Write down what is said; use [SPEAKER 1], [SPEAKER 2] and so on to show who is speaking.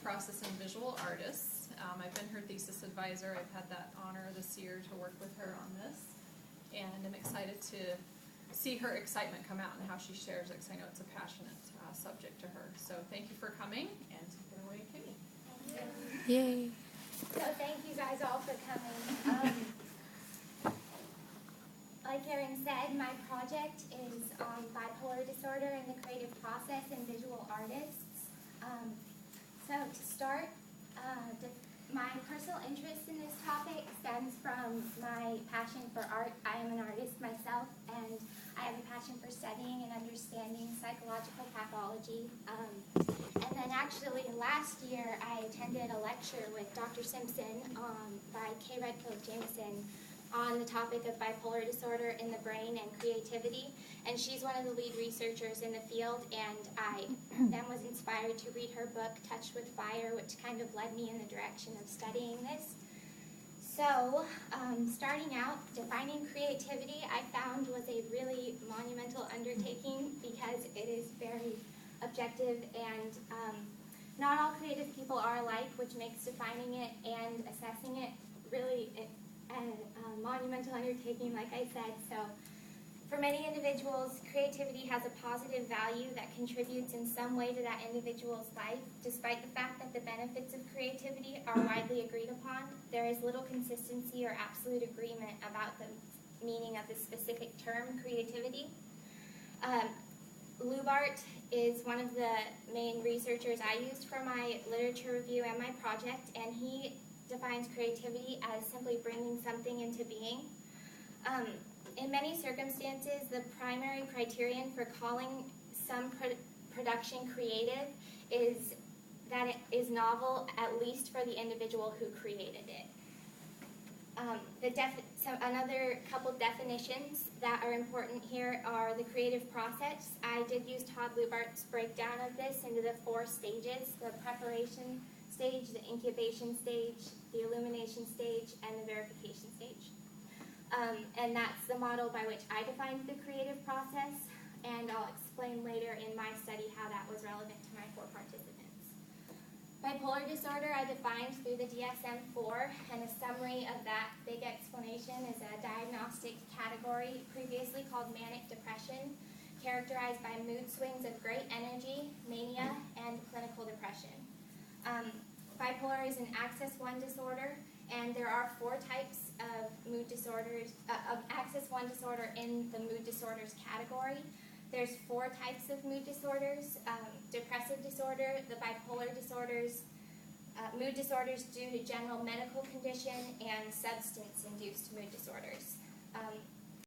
[SPEAKER 1] process and visual artists. I've been her thesis advisor. I've had that honor this year to work with her on this, and I'm excited to see her excitement come out and how she shares it, because I know it's a passionate subject to her. So thank you for coming, and take it away, Kimmy.
[SPEAKER 2] Thank you.
[SPEAKER 3] Yay.
[SPEAKER 2] So thank you guys all for coming. Like Erin said, my project is on bipolar disorder and the creative process and visual artists. So to start, my personal interest in this topic stems from my passion for art. I am an artist myself, and I have a passion for studying and understanding psychological pathology. And then actually last year I attended a lecture with Dr. Simpson by K. Redfield Jameson on the topic of bipolar disorder in the brain and creativity. And she's one of the lead researchers in the field, and I then was inspired to read her book, Touched with Fire, which kind of led me in the direction of studying this. So, starting out, defining creativity I found was a really monumental undertaking because it is very objective, and not all creative people are alike, which makes defining it and assessing it really a monumental undertaking, like I said. So for many individuals, creativity has a positive value that contributes in some way to that individual's life. Despite the fact that the benefits of creativity are widely agreed upon, there is little consistency or absolute agreement about the meaning of the specific term creativity. Lubart is one of the main researchers I used for my literature review and my project, and he defines creativity as simply bringing something into being. In many circumstances, the primary criterion for calling some production creative is that it is novel, at least for the individual who created it. Another couple definitions that are important here are the creative process. I did use Todd Lubart's breakdown of this into the 4 stages: the preparation stage, the incubation stage, the illumination stage, and the verification stage. And that's the model by which I defined the creative process, and I'll explain later in my study how that was relevant to my 4 participants. Bipolar disorder I defined through the DSM-4, and a summary of that big explanation is a diagnostic category previously called manic depression, characterized by mood swings of great energy, mania, and clinical depression. Bipolar is an Axis 1 disorder, and there are 4 types of mood disorders, of Axis 1 disorder in the mood disorders category. There's 4 types of mood disorders: depressive disorder, the bipolar disorders, mood disorders due to general medical condition, and substance-induced mood disorders.